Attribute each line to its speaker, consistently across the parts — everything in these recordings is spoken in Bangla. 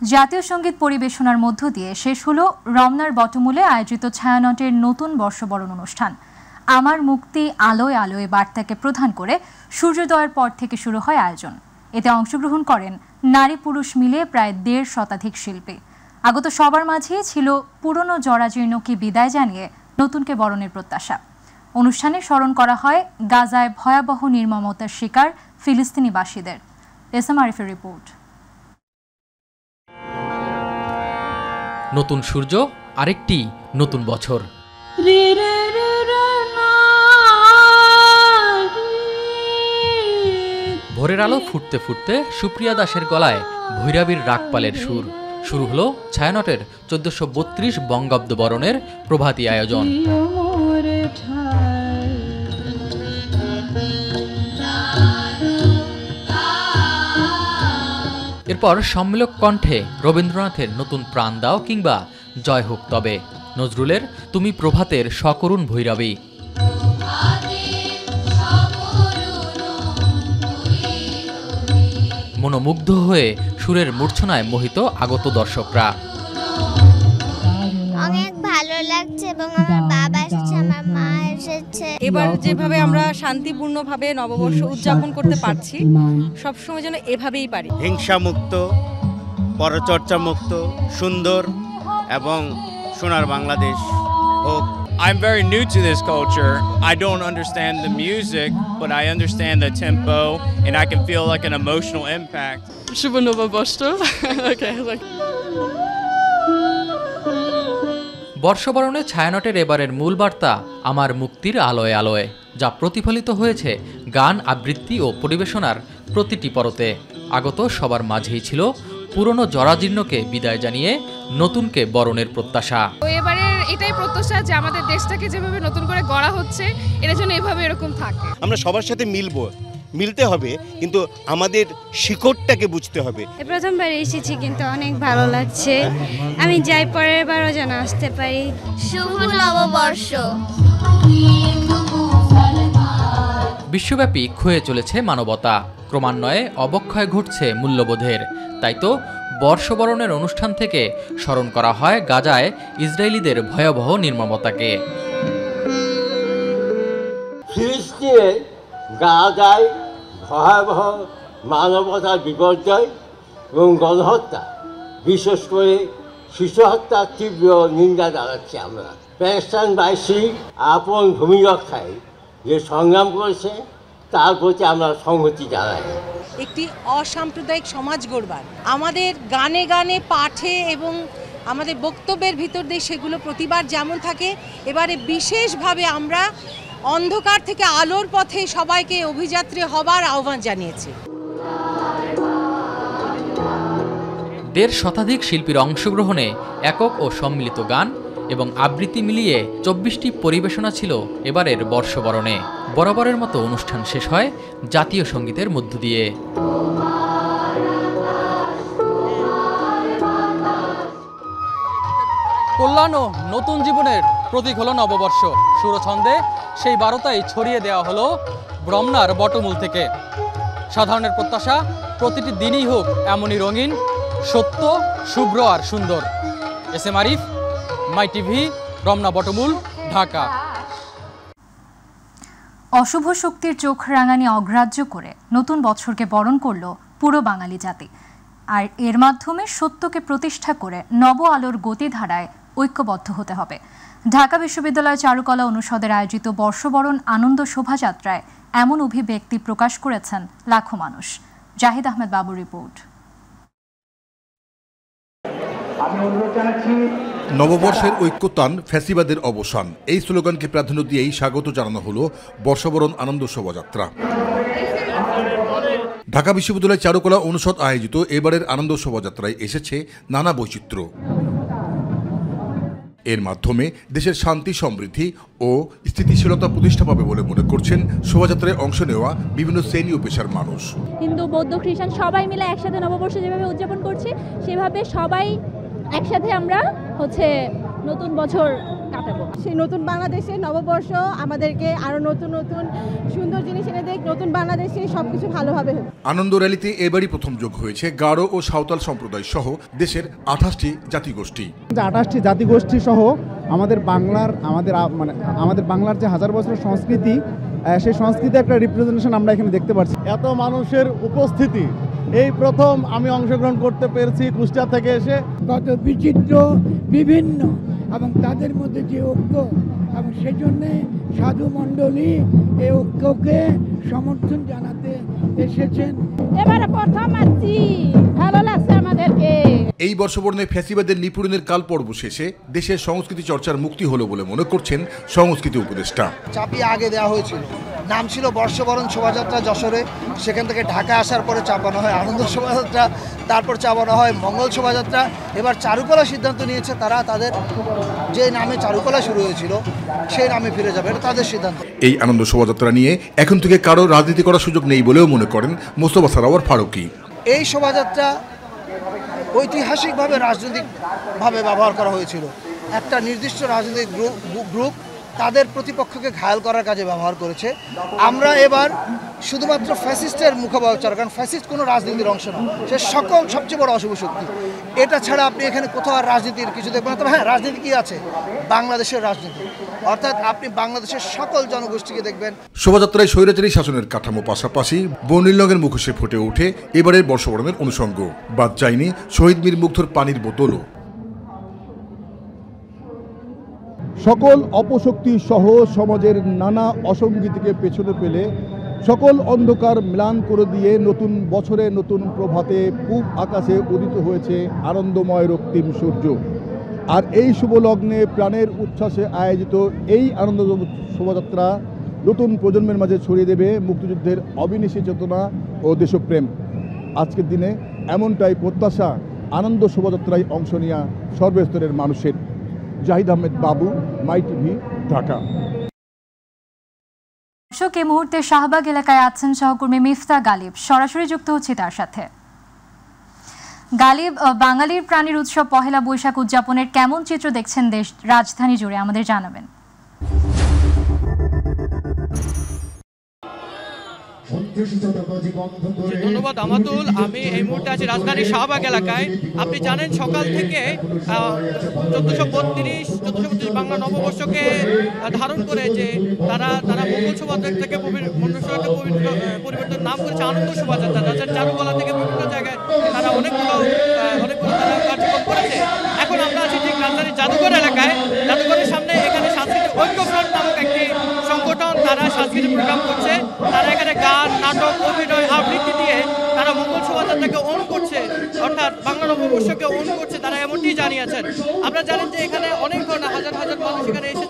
Speaker 1: জাতীয় সঙ্গীত পরিবেশনার মধ্য দিয়ে শেষ হলো রমনার বটমূলে আয়োজিত ছায়ানটের নতুন বর্ষবরণ অনুষ্ঠান। আমার মুক্তি আলোয় আলোয় বার্তাকে প্রধান করে সূর্যোদয়ের পর থেকে শুরু হয় আয়োজন। এতে অংশগ্রহণ করেন নারী পুরুষ মিলিয়ে প্রায় ১৫০ শতাধিক শিল্পী। আগত সবার মাঝেই ছিল পুরনো জরাজীর্ণকে বিদায় জানিয়ে নতুনকে বরণের প্রত্যাশা। অনুষ্ঠানে স্মরণ করা হয় গাজায় ভয়াবহ নির্মমতার শিকার ফিলিস্তিনিবাসীদের। এসএম আরিফের রিপোর্ট।
Speaker 2: নতুন সূর্য, আরেকটি নতুন বছর। ভোরের আলো ফুটতে ফুটতে সুপ্রিয়া দাসের গলায় ভৈরাবীর রাগপালের সুর। শুরু হলো ছায়ানটের ১৪৩২ বঙ্গাব্দ বরণের প্রভাতী আয়োজন। এরপর সম্মেলক কণ্ঠে রবীন্দ্রনাথের নতুন প্রাণ দাও কিংবা জয় হোক তবে, নজরুলের তুমি প্রভাতের সকরুণ ভৈরবী। মনোমুগ্ধ হয়ে সুরের মূর্ছনায় মোহিত আগত দর্শকরা।
Speaker 3: অনেক ভালো লাগছে এবং আমার বাবা এসেছে, আমার মা এসেছে।
Speaker 4: এবার যেভাবে আমরা শান্তিপূর্ণভাবে নববর্ষ উদযাপন করতে পারছি, সবসময় যেন এভাবেই পারি।
Speaker 5: হিংসা মুক্ত, পরচর্চা মুক্ত, সুন্দর এবং সোনার বাংলাদেশ হোক।
Speaker 6: I'm very new to this culture. I don't understand the music, but I understand the tempo and I can feel like an emotional impact.
Speaker 7: শুভ নববর্ষ।
Speaker 2: বর্ষবরণে ছায়ানটের এবারের মূল বার্তা আমার মুক্তির আলোয় আলোয়, যা প্রতিফলিত হয়েছে গান, আবৃত্তি ও পরিবেশনার প্রতিটি পরতে। আগত সবার মাঝেই ছিল পুরনো জরাজীর্ণকে বিদায় জানিয়ে নতুনকে বরণের প্রত্যাশা।
Speaker 8: এবারের এটাই প্রত্যাশা যে আমাদের দেশটাকে যেভাবে নতুন করে গড়া হচ্ছে, এর জন্য এভাবে এরকম থাকে।
Speaker 5: আমরা সবার সাথে মিলতে হবে, কিন্তু আমাদের শিকড়টাকে বুঝতে হবে।
Speaker 3: প্রথমবার এসেছি, কিন্তু অনেক ভালো লাগছে। আমি যাই পরের বারও যেন আসতে পারি। শুভ নববর্ষ।
Speaker 2: বিশ্বব্যাপী ক্ষয়ে চলেছে মানবতা, ক্রমান্বয়ে অবক্ষয় ঘটছে মূল্যবোধের। তাই তো বর্ষবরণের অনুষ্ঠান থেকে স্মরণ করা হয় গাজায় ইসরায়েলিদের ভয়াবহ নির্মমতাকে।
Speaker 9: ফিলিস্তিনে গাজায় ভয়াবহ মানবতার বিপর্যয় এবং গণহত্যা, বিশেষ করে শিশু হত্যার তীব্র নিন্দা জানাচ্ছি আমরা। প্যালেস্টাইনবাসী আপন ভূমি রক্ষায় যে সংগ্রাম করেছে তার প্রতি আমরা সংহতি জানাই।
Speaker 4: একটি অসাম্প্রদায়িক সমাজ গড়বার আমাদের গানে গানে, পাঠে এবং আমাদের বক্তব্যের ভিতর দিয়ে সেগুলো প্রতিবার যেমন থাকে, এবারে বিশেষভাবে আমরা অন্ধকার থেকে আলোর পথে সবাইকে অভিযাত্রী হবার আহ্বান জানিয়েছি।
Speaker 2: ১৫০ শতাধিক শিল্পীর অংশগ্রহণে একক ও সম্মিলিত গান এবং আবৃত্তি মিলিয়ে ২৪টি পরিবেশনা ছিল এবারের বর্ষবরণে। বরাবরের মতো অনুষ্ঠান শেষ হয় জাতীয় সঙ্গীতের মধ্য দিয়ে।
Speaker 10: কল্যাণ ও নতুন জীবনের প্রতীক হলো নববর্ষ। সুরছন্দে সেই বার্তাই ছড়িয়ে দেওয়া হলো রমনার বটমূল থেকে। সাধারণের প্রত্যাশা প্রতিটি দিনই হোক এমনই রঙিন, সত্য, শুভ্র আর সুন্দর। এসএম আরিফ, মাই টিভি, রমনা বটমূল, ঢাকা।
Speaker 1: অশুভ শক্তির চোখ রাঙানি অগ্রাহ্য করে নতুন বছরকে বরণ করল পুরো বাঙালি জাতি। আর এর মাধ্যমে সত্যকে প্রতিষ্ঠা করে নব আলোর গতিধারায় ঐক্যবদ্ধ হতে হবে। ঢাকা বিশ্ববিদ্যালয় চারুকলা অনুষদের আয়োজিত বর্ষবরণ আনন্দ শোভাযাত্রায় এমন অভিব্যক্তি প্রকাশ করেছেন লাখো মানুষ। জাহিদ আহমেদ বাবুর রিপোর্ট।
Speaker 11: নববর্ষের ঐক্যতান, ফ্যাসিবাদের অবসান, এই স্লোগানকে প্রাধান্য দিয়েই স্বাগত জানানো হলো বর্ষবরণ আনন্দ শোভাযাত্রা। ঢাকা বিশ্ববিদ্যালয় চারুকলা অনুষদ আয়োজিত এবারের আনন্দ শোভাযাত্রায় এসেছে নানা বৈচিত্র্য। এর মাধ্যমে দেশের শান্তি, সমৃদ্ধি ও স্থিতিশীলতা প্রতিষ্ঠা পাবে বলে মনে করছেন শোভাযাত্রায় অংশ নেওয়া বিভিন্ন শ্রেণী ও পেশার মানুষ।
Speaker 12: হিন্দু, বৌদ্ধ, খ্রিস্টান সবাই মিলে একসাথে নববর্ষ যেভাবে উদযাপন করছি, সেভাবে সবাই একসাথে আমরা নতুন বছর
Speaker 7: কাটাবো। সেই নতুন বাংলাদেশে নববর্ষ আমাদেরকে আরো নতুন নতুন সুন্দর জিনিস এনে দেখ, নতুন বাংলাদেশে সবকিছু ভালোভাবে হোক।
Speaker 11: আনন্দ র্যালিতে এবারই প্রথম যোগ হয়েছে গারো ও সাঁওতাল সম্প্রদায় সহ দেশের 28টি জাতিগোষ্ঠী।
Speaker 13: 28টি জাতিগোষ্ঠী সহ আমাদের বাংলার যে হাজার বছরের সংস্কৃতি, সেই সংস্কৃতি একটা রিপ্রেজেন্টেশন আমরা এখানে দেখতে পাচ্ছি।
Speaker 14: এত মানুষের উপস্থিতি এই প্রথম আমি অংশগ্রহণ করতে পেরেছি কুষ্টিয়া থেকে এসে।
Speaker 15: কত বিচিত্র বিভিন্ন এবং তাদের মধ্যে যে ঐক্য, এবং সেজন্য সাধু মণ্ডলী এই ঐক্যকে সমর্থন জানাতে এসেছেন।
Speaker 12: এবারে প্রথম আসছি, ভালো লাগছে আমাদেরকে।
Speaker 11: এই বর্ষবরণে ফ্যাসিবাদের নিপীড়নের কাল পর্ব শেষে দেশের সংস্কৃতি চর্চার মুক্তি হলো বলে মনে করছেন সংস্কৃতি উপদেষ্টা।
Speaker 16: চাপিয়ে আগে দেওয়া হয়েছিল, নাম ছিল বর্ষবরণ শোভাযাত্রা যশোরে, সেখান থেকে ঢাকা আসার পরে চাপানো হয় আনন্দ শোভাযাত্রা, তারপর চাপানো হয় মঙ্গল শোভাযাত্রা। এবার চারুকলা সিদ্ধান্ত নিয়েছে তারা তাদের যে নামে চারুকলা শুরু হয়েছিল সেই নামে ফিরে যাবে, এটা তাদের সিদ্ধান্ত।
Speaker 11: এই আনন্দ শোভাযাত্রা নিয়ে এখন থেকে কারো রাজনীতি করার সুযোগ নেই বলেও মনে করেন মোস্তফা সারোয়ার ফারুকী।
Speaker 16: এই শোভাযাত্রা ঐতিহাসিকভাবে রাজনৈতিকভাবে ব্যবহার করা হয়েছিল। একটা নির্দিষ্ট রাজনৈতিক গ্রুপ তাদের প্রতিপক্ষকে ঘায়াল করার কাজে ব্যবহার করেছে। আমরা এবার শুধুমাত্র ফ্যাসিস্টের মুখোপাচার, কারণ ফ্যাসিস্ট কোনো রাজনীতির অংশ না, সে সবচেয়ে বড় অশুভ শক্তি। এটা ছাড়া আপনি এখানে কোথাও আর রাজনীতির কিছু দেখবেন না। তবে হ্যাঁ, রাজনীতি কি আছে, বাংলাদেশের রাজনীতি, অর্থাৎ আপনি বাংলাদেশের সকল জনগোষ্ঠীকে দেখবেন।
Speaker 11: শোভাযাত্রায় স্বৈরাচারী শাসনের কাঠামো পাশাপাশি বর্ণিল রঙের মুখোশে ফুটে ওঠে এবারের বর্ষবরণের অনুষঙ্গ। বাদ যায়নি শহীদ মীর মুগ্ধর পানির বোতলও।
Speaker 14: সকল অপশক্তি সহ সমাজের নানা অসঙ্গতিকে পেছনে ফেলে সকল অন্ধকার ম্লান করে দিয়ে নতুন বছরে নতুন প্রভাতে পূব আকাশে উদিত হয়েছে আনন্দময় রক্তিম সূর্য। আর এই শুভ লগ্নে প্রাণের উচ্ছ্বাসে আয়োজিত এই আনন্দ শোভাযাত্রা নতুন প্রজন্মের মাঝে ছড়িয়ে দেবে মুক্তিযুদ্ধের অবিনাশী চেতনা ও দেশপ্রেম। আজকের দিনে এমনটাই প্রত্যাশা আনন্দ শোভাযাত্রায় অংশ নেওয়া সর্বস্তরের মানুষের। জাহিদ আহমেদ বাবু, মাই টিভি, ঢাকা।
Speaker 1: এই মুহূর্তে শাহবাগ এলাকায় আছেন সহকর্মী মিফতা গালিব, সরাসরি যুক্ত হচ্ছে তার সাথে। গালিব, বাঙালির প্রাণীর উৎসব পহেলা বৈশাখ উদযাপনের কেমন চিত্র দেখছেন দেশ রাজধানী জুড়ে, আমাদের জানাবেন।
Speaker 10: ধন্যবাদ আমাতুল। আমি এই মুহূর্তে আছি রাজধানীর শাহবাগ এলাকায়। আপনি জানেন সকাল থেকে 1432 বাংলা নববর্ষকে ধারণ করে যে তারা মঙ্গল শোভাযাত্রা থেকে পরিবর্তন নাম করেছে আনন্দ শোভাযাত্রা। তাছাড়া চারুকলা থেকে বিভিন্ন জায়গায় তারা অনেকগুলো তারা কার্যক্রম করেছে। এখন আমরা আছি ঠিক রাজধানীর জাদুঘর এলাকায়। জাদুঘরের সামনে এখানে সাংস্কৃতিক ঐক্য ফ্রন্ট নামক একটি সংগঠন তারা সাংস্কৃতিক প্রোগ্রাম করছে। তারা এখানে গান, নাটক, অভিনয়, আবৃত্তি দিয়ে তারা মঙ্গল শোভাযাত্রাকে অন করছে, অর্থাৎ বাংলা নববর্ষকে অন করছে, তারা এমনটি জানিয়েছেন। আপনারা জানেন যে এখানে অনেক ধরনের হাজার হাজার মানুষ এখানে এসে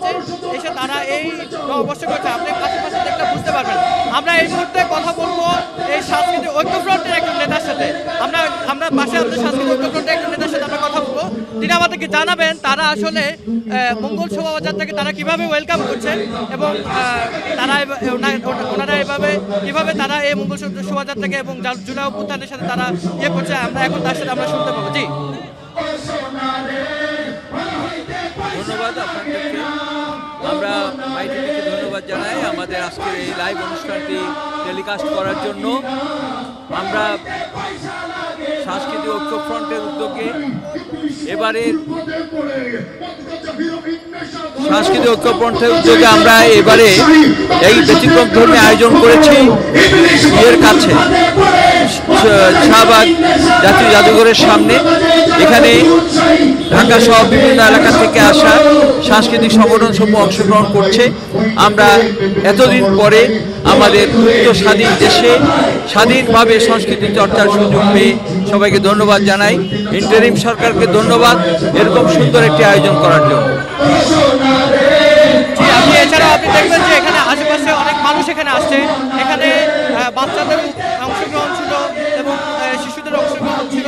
Speaker 10: তারা এই নববর্ষ করছে। আপনি পাশাপাশি দেখলে বুঝতে পারবেন। আমরা এই মুহূর্তে কথা বলবো এই সাংস্কৃতিক ঐক্য ফ্রন্টের একজন নেতার সাথে। আমরা পাশে আমাদের সাংস্কৃতিক ঐক্য ফ্রন্টের একজন নেতার সাথে আমরা কথা বলবো। তিনি আমাদেরকে জানাবেন তারা আসলে মঙ্গল শোভাযাত্রাকে তারা কিভাবে ওয়েলকাম করছেন এবং ওনারা এভাবে কিভাবে তারা এই মঙ্গল শোভাযাত্রাকে এবং জুলাই অভ্যুত্থানের সাথে তারা করছে। আমরা এখন তার সাথে আমরা শুনতে পাবো। জি,
Speaker 17: ধন্যবাদ আপনাদেরকে। আমরা মাইটিভিকে ধন্যবাদ জানাই আমাদের আজকের এই লাইভ অনুষ্ঠানটি টেলিকাস্ট করার জন্য। আমরা সাংস্কৃতিক ঐক্য ফ্রন্টের উদ্যোগে আমরা এবারে এই ব্যতিক্রম ধর্মী আয়োজন করেছি এর কাছে শাহবাগ জাতীয় জাদুঘরের সামনে। এখানে ঢাকা সহ বিভিন্ন এলাকা থেকে আসা সাংস্কৃতিক সংগঠন সমূহ অংশগ্রহণ করছে। আমরা এতদিন পরে আমাদের মুক্ত স্বাধীন দেশে স্বাধীনভাবে সংস্কৃতি চর্চার সুযোগ পেয়ে সবাইকে ধন্যবাদ জানাই। ইন্টারিম সরকারকে ধন্যবাদ এরকম সুন্দর একটি আয়োজন করার জন্য।
Speaker 10: এছাড়াও আপনি দেখবেন যে এখানে আশেপাশে অনেক মানুষ এখানে আসছে। এখানে বাচ্চাদের অংশগ্রহণ ছিল এবং শিশুদের অংশগ্রহণ ছিল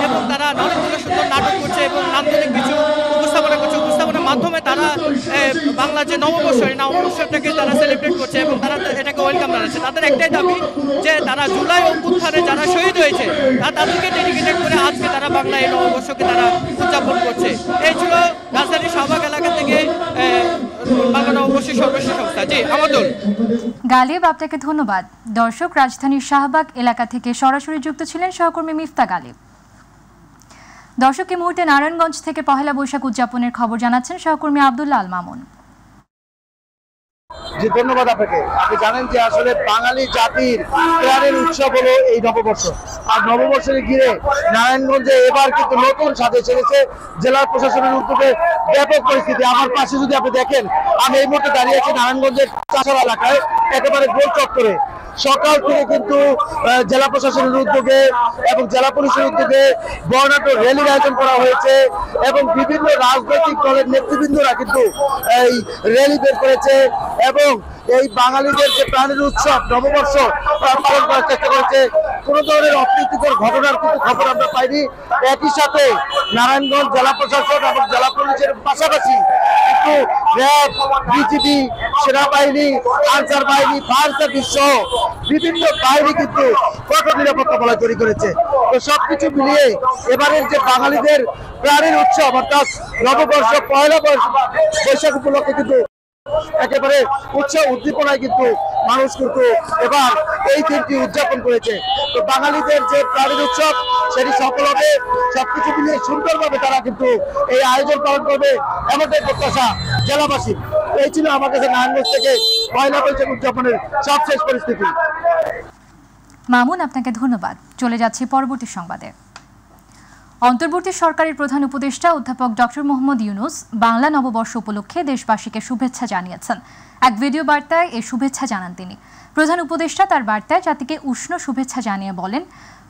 Speaker 10: এবং তারা অনেকগুলো সুন্দর নাটক করছে এবং নান্দনিক কিছু উপস্থাপনা করছে। উপস্থাপনার মাধ্যমে তারা বাংলা যে নববর্ষ এই নববর্ষটাকে তারা সেলিব্রেট করছে এবং তারা এটাকে ওয়েলকাম জানাচ্ছে। তাদের একটাই দাবি যে তারা জুলাই অভ্যুত্থানে যারা শহীদ হয়েছে তাদেরকে ডেডিকেটেড করে আজকে তারা বাংলা এই নববর্ষকে তারা উদযাপন করছে। এই ছিল রাজধানীর শাহবাগ এলাকা থেকে
Speaker 18: আমাদুল।
Speaker 1: গালিব, আপনাকে ধন্যবাদ। দর্শক, রাজধানীর শাহবাগ এলাকা থেকে সরাসরি যুক্ত ছিলেন সহকর্মী মিফতা গালিব। দর্শক, এই মুহূর্তে নারায়ণগঞ্জ থেকে পহেলা বৈশাখ উদযাপনের খবর জানাচ্ছেন সহকর্মী আব্দুল্লাহ আল মামুন।
Speaker 16: জি, ধন্যবাদ আপনাকে। আপনি জানেন যে আসলে বাঙালি জাতির প্রাণের উৎসব হলো এই নববর্ষ। আর নববর্ষের ঘিরে নারায়ণগঞ্জে এবার কিন্তু নতুন সাজে ছেড়েছে জেলা প্রশাসনের উদ্যোগে ব্যাপক পরিস্থিতি। আমার পাশে যদি আপনি দেখেন, আমি এই মুহূর্তে দাঁড়িয়ে আছি নারায়ণগঞ্জের চাষার এলাকায়, একেবারে গোল চত্বরে। সকাল থেকে কিন্তু জেলা প্রশাসনের উদ্যোগে এবং জেলা পুলিশের উদ্যোগে বর্ণাঢ্য র্যালির আয়োজন করা হয়েছে এবং বিভিন্ন রাজনৈতিক দলের নেতৃবৃন্দরা কিন্তু এই র্যালি বের করেছে এবং এই বাঙালিদের যে প্রাণের উৎসব নববর্ষ পালন করার চেষ্টা করেছে। কোনো ধরনের অপ্রীতিকর ঘটনার কিন্তু খবর আমরা পাইনি। একই সাথে নারায়ণগঞ্জ জেলা প্রশাসন এবং জেলা পুলিশের পাশাপাশি কিন্তু র্যাব, বিজিবি, সেনাবাহিনী, আনসার বাহিনী, ফায়ার সার্ভিস সহ বিভিন্ন বাহিনী কিন্তু কঠোর নিরাপত্তা বলয় তৈরি করেছে। তো সবকিছু মিলিয়ে এবারের যে বাঙালিদের প্রাণের উৎসব অর্থাৎ নববর্ষ পয়লা বৈশাখ উপলক্ষে কিন্তু একেবারে উৎসব উদ্দীপনায় কিন্তু মানুষ কিন্তু এবার এই দিনটি উদযাপন করেছে। তো বাঙালিদের যে প্রাণের উৎসব সেটি সফল হবে, সবকিছু মিলিয়ে সুন্দরভাবে তারা কিন্তু এই আয়োজন পালন করবে এমনটাই প্রত্যাশা জেলাবাসী। এই ছিল আমার কাছে নারায়ণগঞ্জ থেকে পয়লা বৈশাখ উদযাপনের সবশেষ পরিস্থিতি।
Speaker 1: মামুন, আপনাকে ধন্যবাদ। চলে যাচ্ছি পরবর্তী সংবাদে। অন্তর্বর্তী সরকারের প্রধান উপদেষ্টা অধ্যাপক ডক্টর মোহাম্মদ ইউনুস বাংলা নববর্ষ উপলক্ষে দেশবাসীকে শুভেচ্ছা জানিয়েছেন। এক ভিডিও বার্তায় এই শুভেচ্ছা জানান তিনি। প্রধান উপদেষ্টা তার বার্তায় জাতিকে উষ্ণ শুভেচ্ছা জানিয়ে বলেন,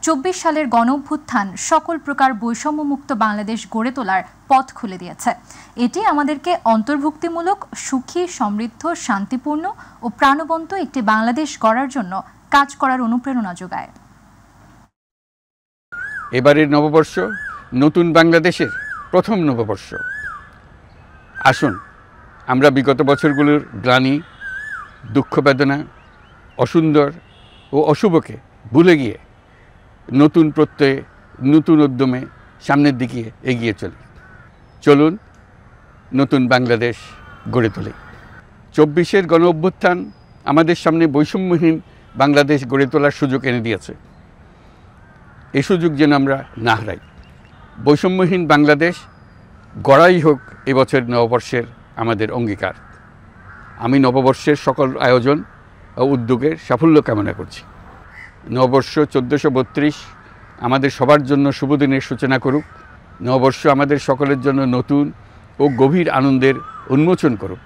Speaker 1: ২৪ সালের গণঅভ্যুত্থান সকল প্রকার বৈষম্যমুক্ত বাংলাদেশ গড়ে তোলার পথ খুলে দিয়েছে। এটি আমাদেরকে অন্তর্ভুক্তিমূলক, সুখী, সমৃদ্ধ, শান্তিপূর্ণ ও প্রাণবন্ত একটি বাংলাদেশ গড়ার জন্য কাজ করার অনুপ্রেরণা যোগায়।
Speaker 19: এবারের নববর্ষ নতুন বাংলাদেশের প্রথম নববর্ষ। আসুন আমরা বিগত বছরগুলোর গ্লানি, দুঃখ, বেদনা, অসুন্দর ও অশুভকে ভুলে গিয়ে নতুন প্রত্যয়ে, নতুন উদ্যমে সামনের দিকে এগিয়ে চলুন নতুন বাংলাদেশ গড়ে তুলি। ২৪-এর গণ অভ্যুত্থান আমাদের সামনে বৈষম্যহীন বাংলাদেশ গড়ে তোলার সুযোগ এনে দিয়েছে। এই সুযোগ যেন আমরা না হারাই। বৈষম্যহীন বাংলাদেশ গড়াই হোক এবছর নববর্ষের আমাদের অঙ্গীকার। আমি নববর্ষের সকল আয়োজন ও উদ্যোগের সাফল্য কামনা করছি। নববর্ষ ১৪৩২ আমাদের সবার জন্য শুভদিনের সূচনা করুক। নববর্ষ আমাদের সকলের জন্য নতুন ও গভীর আনন্দের উন্মোচন করুক,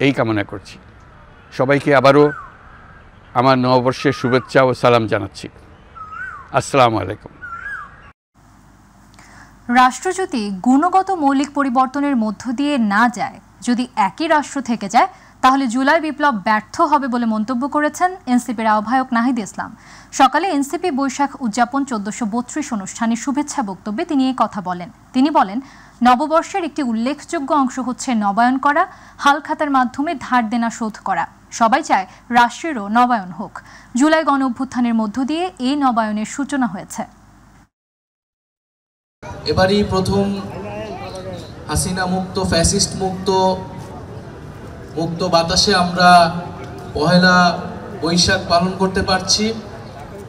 Speaker 19: এই কামনা করছি। সবাইকে আবারও আমার নববর্ষের শুভেচ্ছা ও সালাম জানাচ্ছি। আসসালামু আলাইকুম।
Speaker 1: রাষ্ট্র যদি গুণগত মৌলিক পরিবর্তনের মধ্য দিয়ে না যায়, যদি একই রাষ্ট্র থেকে যায়, তাহলে জুলাই বিপ্লব ব্যর্থ হবে বলে মন্তব্য করেছেন এনসিপির আহ্বায়ক নাহিদ ইসলাম। সকালে এনসিপি বৈশাখ উদযাপন ১৪৩২ অনুষ্ঠানে শুভেচ্ছা বক্তব্যে তিনি এই কথা বলেন। তিনি বলেন, নববর্ষের একটি উল্লেখযোগ্য অংশ হচ্ছে নবায়ন করা, হালখাতার মাধ্যমে ধার দেনা শোধ করা। সবাই চায় রাষ্ট্রেরও নবায়ন হোক। জুলাই গণ অভ্যুত্থানের মধ্য দিয়ে এই নবায়নের সূচনা হয়েছে।
Speaker 20: এবারই প্রথম হাসিনা মুক্ত, ফ্যাসিস্ট মুক্ত বাতাসে আমরা পহেলা বৈশাখ পালন করতে পারছি।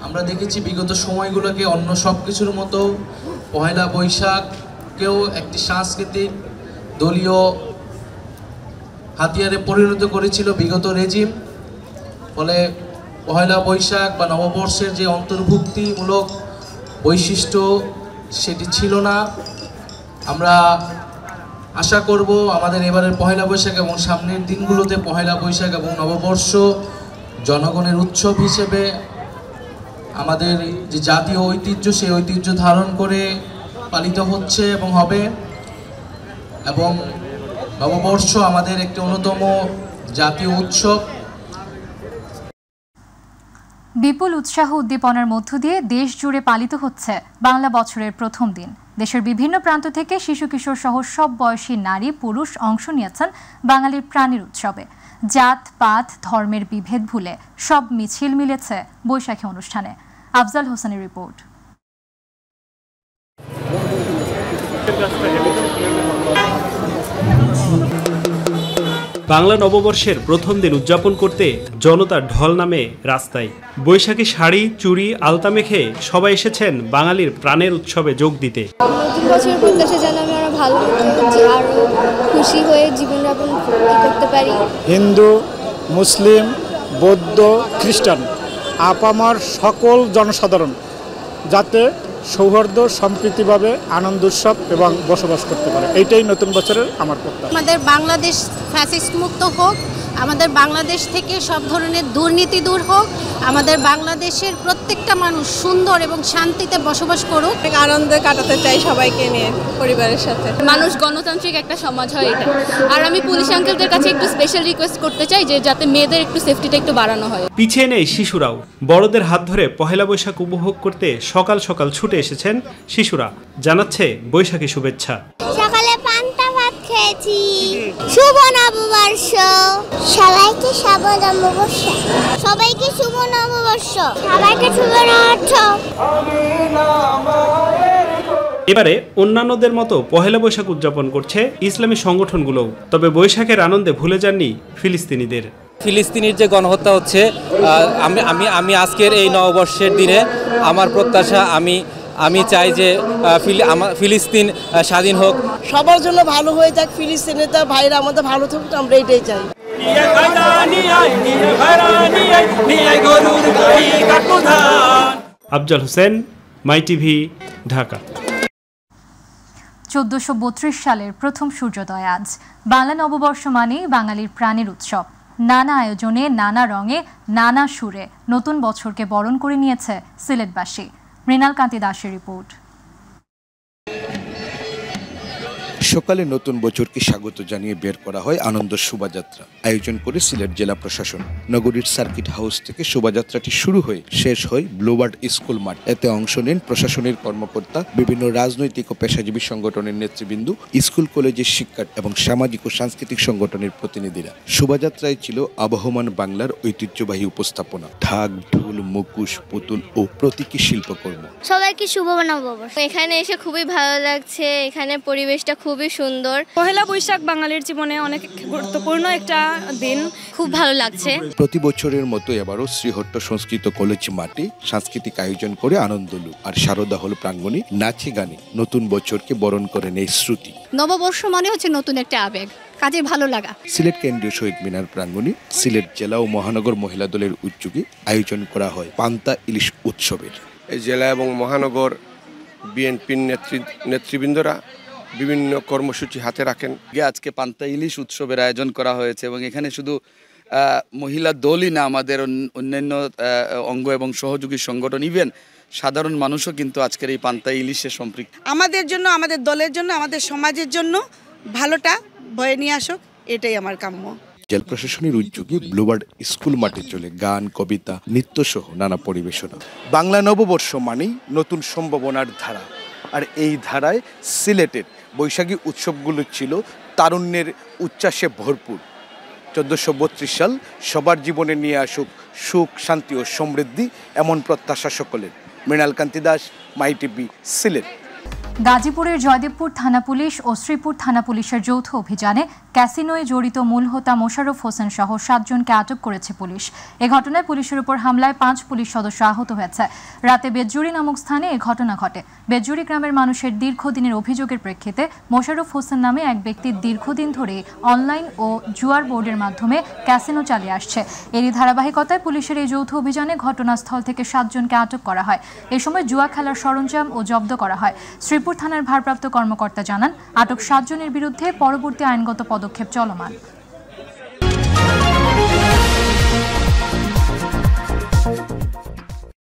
Speaker 20: আমরা দেখেছি বিগত সময়গুলোকে অন্য সব কিছুর মতো পহেলা বৈশাখকেও একটি সাংস্কৃতিক দলীয় হাতিয়ারে পরিণত করেছিল বিগত রেজিম। ফলে পহেলা বৈশাখ বা নববর্ষের যে অন্তর্ভুক্তিমূলক বৈশিষ্ট্য সেটি ছিল না। আমরা আশা করব আমাদের এবারের পহেলা বৈশাখ এবং সামনের দিনগুলোতে পহেলা বৈশাখ এবং নববর্ষ জনগণের উৎসব হিসেবে আমাদের যে জাতীয় ঐতিহ্য, সেই ঐতিহ্য ধারণ করে পালিত হচ্ছে এবং হবে। এবং নববর্ষ আমাদের একটি অন্যতম জাতীয় উৎসব।
Speaker 1: বিপুল উৎসাহ উদ্দীপনার মধ্য দিয়ে দেশ জুড়ে পালিত হচ্ছে বাংলা বছরের প্রথম দিন। দেশের বিভিন্ন প্রান্ত থেকে শিশু কিশোর সহ সব বয়সী নারী পুরুষ অংশ নিয়েছেন বাঙালির প্রাণের উৎসবে। জাত পাত ধর্মের বিভেদ ভুলে সব মিছিল মিলেছে বৈশাখী অনুষ্ঠানে। আফজাল হোসেনের রিপোর্ট।
Speaker 18: বাংলা নববর্ষের প্রথম দিন উদযাপন করতে জনতার ঢল নামে রাস্তায়। বৈশাখী শাড়ি, চুড়ি, আলতা মেখে সবাই এসেছেন বাঙালির প্রাণের উৎসবে যোগ দিতে।
Speaker 3: নতুন বছরের প্রত্যাশা যেন আমি আরো ভালো আরো খুশি হয়ে জীবনযাপন করতে পারি।
Speaker 21: হিন্দু, মুসলিম, বৌদ্ধ, খ্রিস্টান আপামার সকল জনসাধারণ যাতে সৌহার্দ্য সম্প্রীতিভাবে আনন্দ উৎসব এবং বসবাস করতে পারে, এইটাই নতুন বছরের আমার প্রত্যাশা।
Speaker 22: আমাদের বাংলাদেশ ফ্যাসিস্ট মুক্ত হোক, আমাদের বাংলাদেশ থেকে সব ধরনের দুর্নীতি দূর হোক, আমাদের বাংলাদেশের প্রত্যেকটা মানুষ সুন্দর এবং শান্তিতে বসবাস করুক।
Speaker 23: আনন্দে কাটাতে চাই সবাইকে নিয়ে, পরিবারের সাথে।
Speaker 12: মানুষ গণতান্ত্রিক একটা সমাজ হয় এটা। আর আমি পুলিশ আঙ্কেলদের কাছে একটু স্পেশাল রিকোয়েস্ট করতে চাই যে যাতে মেয়েদের একটু সেফটিটা একটু বাড়ানো হয়।
Speaker 18: পিছিয়ে নেই শিশুরাও। বড়দের হাত ধরে পহেলা বৈশাখ উপভোগ করতে সকাল সকাল ছুটে এসেছেন শিশুরা। জানাচ্ছে বৈশাখী শুভেচ্ছা।
Speaker 3: সকালে পান্তা ভাত খেয়েছি। শুভ নববর্ষ সবাইকে, শুভ নববর্ষ সবাইকে, শুভ নববর্ষ সবাইকে, শুভ নববর্ষ।
Speaker 18: এবারে অন্যান্যদের মতো পহেলা বৈশাখ উদযাপন করছে ইসলামী সংগঠনগুলোও। তবে বৈশাখের আনন্দে ভুলে যাননি ফিলিস্তিনিদের।
Speaker 10: ফিলিস্তিনির যে গণহত্যা হচ্ছে, আমি আজকের এই নববর্ষের দিনে আমার প্রত্যাশা, আমি চাই যে ফিলিস্তিন স্বাধীন হোক,
Speaker 24: সবার জন্য ভালো হয়ে যাক। ফিলিস্তিনের ভাইরা আমাদের ভালো থাকুক, আমরা এটাই চাই।
Speaker 18: আফজাল হোসেন, মাই টিভি, ঢাকা।
Speaker 1: 1432 সালের প্রথম সূর্যোদয় আজ। বাংলা নববর্ষ মানেই বাঙালির প্রাণের উৎসব। নানা আয়োজনে, নানা রঙে, নানা সুরে নতুন বছরকে বরণ করে নিয়েছে সিলেটবাসী। মৃণাল কান্তি দাসের রিপোর্ট।
Speaker 25: সকালে নতুন বছরকে স্বাগত জানিয়ে বের করা হয় আনন্দ শোভাযাত্রা। আয়োজন করে সিলেট জেলা প্রশাসন। নগরীর সার্কিট হাউস থেকে শোভাযাত্রাটি শুরু হয়ে শেষ হয় ব্লুবার্ড স্কুল মাঠ। এতে অংশ নেন প্রশাসনের কর্মকর্তা, বিভিন্ন রাজনৈতিক ও পেশাজীবী সংগঠনের নেতৃবৃন্দ, স্কুল কলেজের শিক্ষার্থী এবং সামাজিক ও সাংস্কৃতিক সংগঠনের প্রতিনিধিরা। শোভাযাত্রায় ছিল আবহমান বাংলার ঐতিহ্যবাহী উপস্থাপনা, ঢাক, ঢোল, মুখোশ, পুতুল ও প্রতীকী শিল্পকর্ম।
Speaker 3: সবাইকে শুভ নববর্ষ। এখানে এসে খুবই ভালো লাগছে, এখানে পরিবেশটা খুবই সুন্দর।
Speaker 26: পহেলা বৈশাখ বাঙালির জীবনে অনেক গুরুত্বপূর্ণ একটা দিন,
Speaker 3: খুব ভালো লাগছে।
Speaker 25: প্রতি বছরের মতো এবারও শ্রীহট্ট সংস্কৃত কলেজ মাঠে সাংস্কৃতিক আয়োজন করে আনন্দলু আর শারদা হল প্রাঙ্গণে নাচে গানে নতুন বছরকে বরণ করে নেয় শ্রুতি।
Speaker 22: নববর্ষ মানে হচ্ছে নতুন একটা আবেগ, কাজে ভালো লাগা।
Speaker 25: সিলেট কেন্দ্রীয় শহীদ মিনার প্রাঙ্গণে সিলেট জেলা ও মহানগর মহিলা দলের উদ্যোগে আয়োজন করা হয় পান্তা ইলিশ উৎসবের।
Speaker 27: এই জেলা এবং মহানগর বিএনপির নেতৃবৃন্দরা বিভিন্ন কর্মসূচি হাতে রাখেন।
Speaker 28: আজকে পান্তা ইলিশ উৎসবের আয়োজন করা হয়েছে এবং এখানে শুধু মহিলা দলই না, আমাদের অন্যান্য অঙ্গ এবং সহযোগী সংগঠন, ইভেন সাধারণ মানুষও কিন্তু আজকের এই পান্তা ইলিশে সম্পৃক্ত।
Speaker 26: আমাদের জন্য, আমাদের দলের জন্য, আমাদের সমাজের জন্য ভালোটা বয়ে নিয়ে আসুক, এটাই আমার কাম্য।
Speaker 25: জেলা প্রশাসনের উদ্যোগে ব্লুবার্ড স্কুল মাঠে চলে গান, কবিতা, নৃত্য সহ নানা পরিবেশনা। বাংলা নববর্ষ মানেই নতুন সম্ভাবনার ধারা, আর এই ধারায় সিলেটের বৈশাখী উৎসবগুলো ছিল তারুণ্যের উচ্ছ্বাসে ভরপুর। 1432 সাল সবার জীবনে নিয়ে আসুক সুখ, শান্তি ও সমৃদ্ধি, এমন প্রত্যাশা সকলের। মৃণাল কান্তি দাস, মাই টিভি, সিলেট।
Speaker 1: গাজীপুরের জয়দেবপুর থানা পুলিশ ও শ্রীপুর থানা পুলিশের যৌথ অভিযানে ক্যাসিনোয় জড়িত মূল হোতা মোশাররফ হোসেন সহ 7 জনকে আটক করেছে পুলিশ। এ ঘটনায় পুলিশের উপর হামলায় 5 পুলিশ সদস্য আহত হয়েছে। রাতে বেজুরি নামক স্থানে এ ঘটনা ঘটে। বেজুরি গ্রামের মানুষের দীর্ঘদিনের অভিযোগের প্রেক্ষিতে মোশাররফ হোসেন নামে এক ব্যক্তি দীর্ঘদিন ধরে অনলাইন ও জুয়ার বোর্ডের মাধ্যমে ক্যাসিনো চালিয়ে আসছে। এরই ধারাবাহিকতায় পুলিশের এই যৌথ অভিযানে ঘটনাস্থল থেকে 7 জনকে আটক করা হয়। এ সময় জুয়া খেলার সরঞ্জাম ও জব্দ করা হয়। শ্রীপুর থানার ভারপ্রাপ্ত কর্মকর্তা জানান, আটক 7 জনের বিরুদ্ধে পরবর্তী আইনগত পদক্ষেপ চলমান।